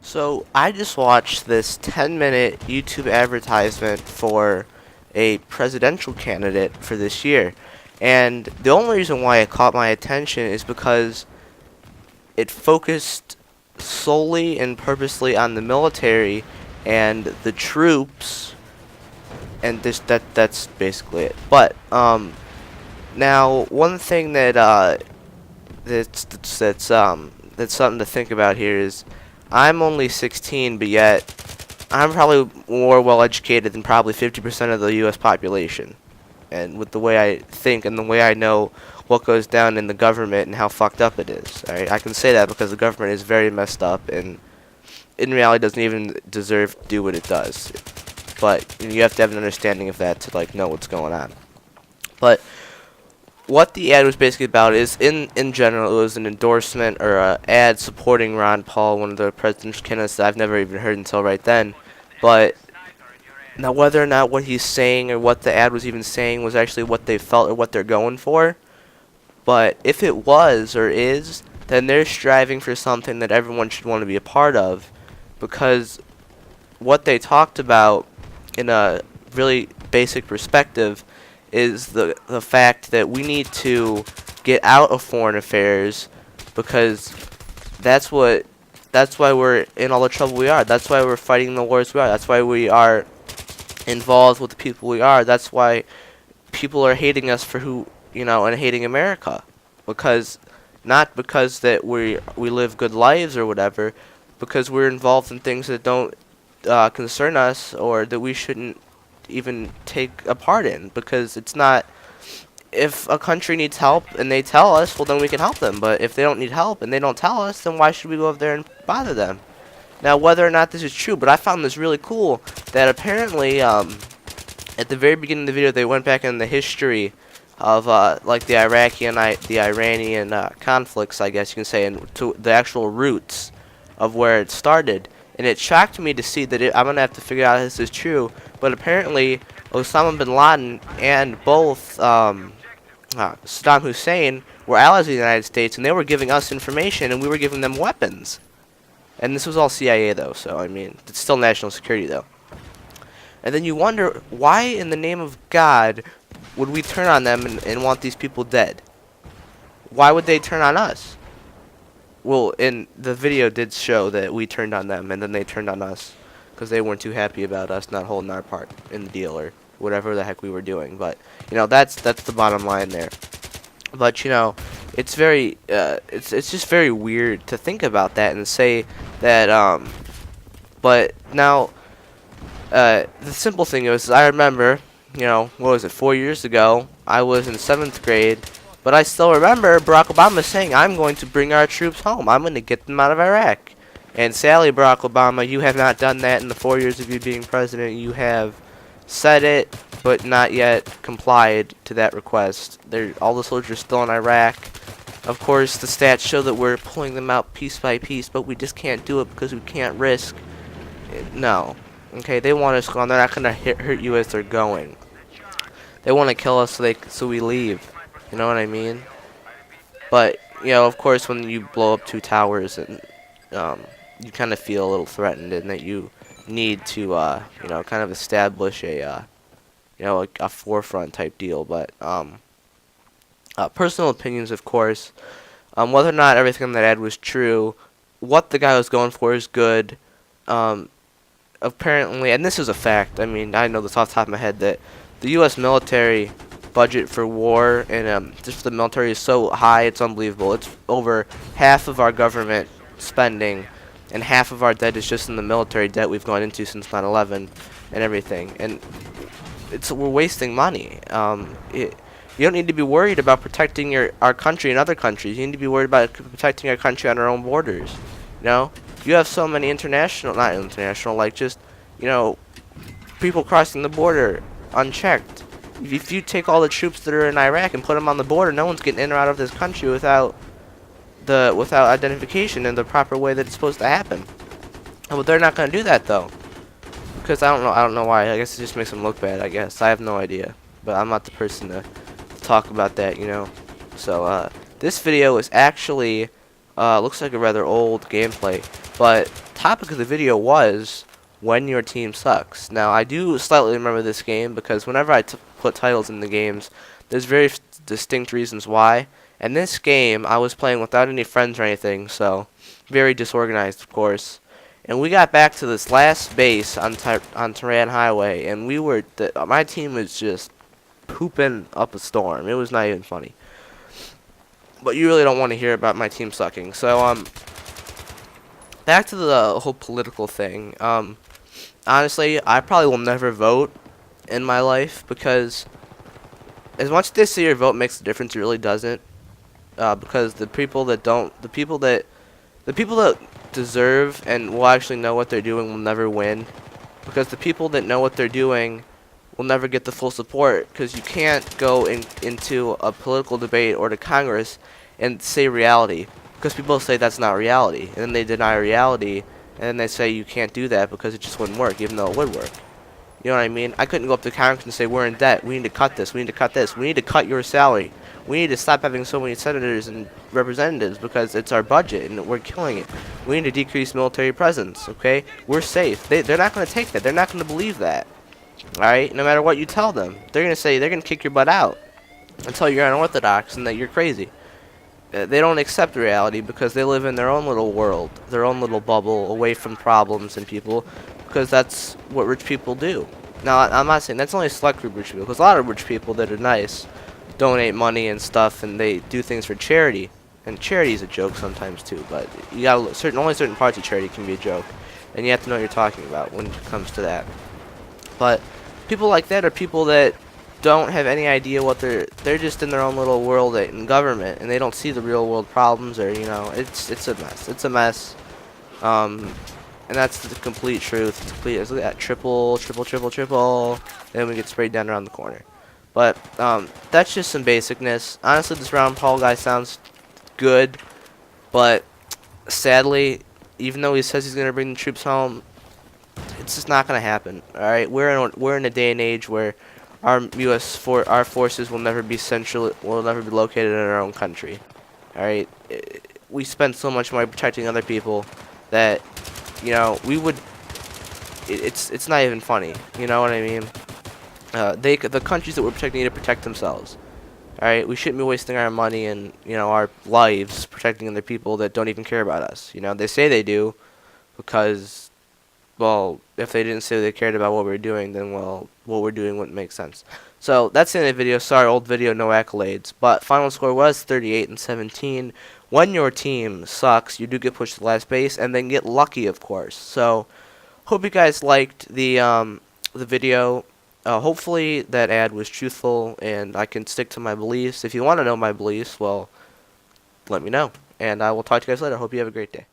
So I just watched this 10-minute YouTube advertisement for a presidential candidate for this year. And the only reason why it caught my attention is because it focused solely and purposely on the military and the troops, and that's basically it. But now one thing that's something to think about here is I'm only 16, but yet I'm probably more well educated than probably 50% of the U.S. population. And with the way I think and the way I know what goes down in the government and how fucked up it is, alright? I can say that because the government is very messed up and in reality doesn't even deserve to do what it does. But you have to have an understanding of that to know what's going on. But what the ad was basically about is, in general, it was an endorsement or an ad supporting Ron Paul, one of the presidential candidates that I've never even heard until right then. But now, whether or not what he's saying or what the ad was even saying was actually what they felt or what they're going for, but if it was or is, then they're striving for something that everyone should want to be a part of, because what they talked about in a really basic perspective is the fact that we need to get out of foreign affairs, because that's why we're in all the trouble we are. That's why we're fighting the wars we are. That's why we are involved with the people we are. That's why people are hating us for who, and hating America, because not because that we live good lives or whatever, because we're involved in things that don't concern us or that we shouldn't even take a part in, because it's not. If a country needs help and they tell us, well, then we can help them. But if they don't need help and they don't tell us, then why should we go up there and bother them? Now, whether or not this is true, but I found this really cool that apparently at the very beginning of the video they went back in the history of the Iraqi and the Iranian conflicts, I guess you can say, and to the actual roots of where it started. And it shocked me to see that I'm going to have to figure out if this is true, but apparently Osama bin Laden and both Saddam Hussein were allies of the United States, and they were giving us information, and we were giving them weapons. And this was all CIA, though, so, I mean, it's still national security, though. And then you wonder, why in the name of God would we turn on them and want these people dead? Why would they turn on us? Well, in the video did show that we turned on them, and then they turned on us, because they weren't too happy about us not holding our part in the deal, or whatever the heck we were doing. But, that's the bottom line there. But, it's very, it's just very weird to think about that and say that, but now, the simple thing is, I remember, what was it, 4 years ago, I was in 7th grade, but I still remember Barack Obama saying, I'm going to bring our troops home. I'm going to get them out of Iraq. And sadly, Barack Obama, you have not done that in the 4 years of you being president. You have said it, but not yet complied to that request. All the soldiers are still in Iraq. Of course, the stats show that we're pulling them out piece by piece, but we just can't do it because we can't risk. No. Okay, they want us gone. They're not going to hurt you as they're going. They want to kill us so we leave. You know what I mean? But, of course, when you blow up 2 towers, and you kind of feel a little threatened, and that you need to, kind of establish a forefront type deal. But personal opinions, of course. Whether or not everything in that ad was true, what the guy was going for is good. Apparently, and this is a fact, I mean, I know this off the top of my head, that the U.S. military budget for war and just the military is so high, it's unbelievable. It's over half of our government spending, and half of our debt is just in the military debt we've gone into since 9/11 and everything. And we're wasting money. You don't need to be worried about protecting our country and other countries. You need to be worried about protecting our country on our own borders. You have so many not international, just, people crossing the border unchecked. If you take all the troops that are in Iraq and put them on the border, no one's getting in or out of this country without identification in the proper way that it's supposed to happen. But they're not going to do that, though, because I don't know why. I guess it just makes them look bad. I guess I have no idea, but I'm not the person to talk about that, So this video is actually looks like a rather old gameplay, but topic of the video was when your team sucks. Now, I do slightly remember this game because whenever I put titles in the games, there's very distinct reasons why. And this game, I was playing without any friends or anything, so very disorganized, of course. And we got back to this last base on Tehran Highway, and my team was just pooping up a storm. It was not even funny. But you really don't want to hear about my team sucking. So, back to the whole political thing. Honestly, I probably will never vote in my life because as much as they say your vote makes a difference, it really doesn't. Because the people that deserve and will actually know what they're doing will never win. Because the people that know what they're doing will never get the full support. Because you can't go into a political debate or to Congress and say reality. Because people say that's not reality. And then they deny reality. And then they say you can't do that because it just wouldn't work, even though it would work. You know what I mean? I couldn't go up to Congress and say we're in debt. We need to cut this. We need to cut this. We need to cut your salary. We need to stop having so many senators and representatives because it's our budget and we're killing it. We need to decrease military presence, okay? We're safe. They're not going to take that. They're not going to believe that. Alright? No matter what you tell them. They're going to kick your butt out until you're unorthodox and that you're crazy. They don't accept reality because they live in their own little world, their own little bubble, away from problems and people, because that's what rich people do. Now, I'm not saying that's only a select group of rich people, because a lot of rich people that are nice donate money and stuff, and they do things for charity. And charity is a joke sometimes too, but you got only certain parts of charity can be a joke, and you have to know what you're talking about when it comes to that. But people like that are people that don't have any idea what they're just in their own little world in government, and they don't see the real world problems, or it's a mess. It's a mess. And that's the complete truth. It's complete. Look at that, triple, then we get sprayed down around the corner. But that's just some basicness. Honestly, this Ron Paul guy sounds good, but sadly, even though he says he's gonna bring the troops home, it's just not gonna happen. All right, we're in a day and age where our our forces will never be located in our own country. All right, we spend so much money protecting other people that it's not even funny. You know what I mean? The countries that we're protecting need to protect themselves. All right, we shouldn't be wasting our money and our lives protecting other people that don't even care about us. They say they do because, well, if they didn't say they cared about what we're doing, then, well, what we're doing wouldn't make sense. So that's the end of the video. Sorry, old video, no accolades. But final score was 38-17. When your team sucks, you do get pushed to the last base and then get lucky, of course. So hope you guys liked the video. Hopefully that ad was truthful and I can stick to my beliefs. If you want to know my beliefs, well, let me know. And I will talk to you guys later. Hope you have a great day.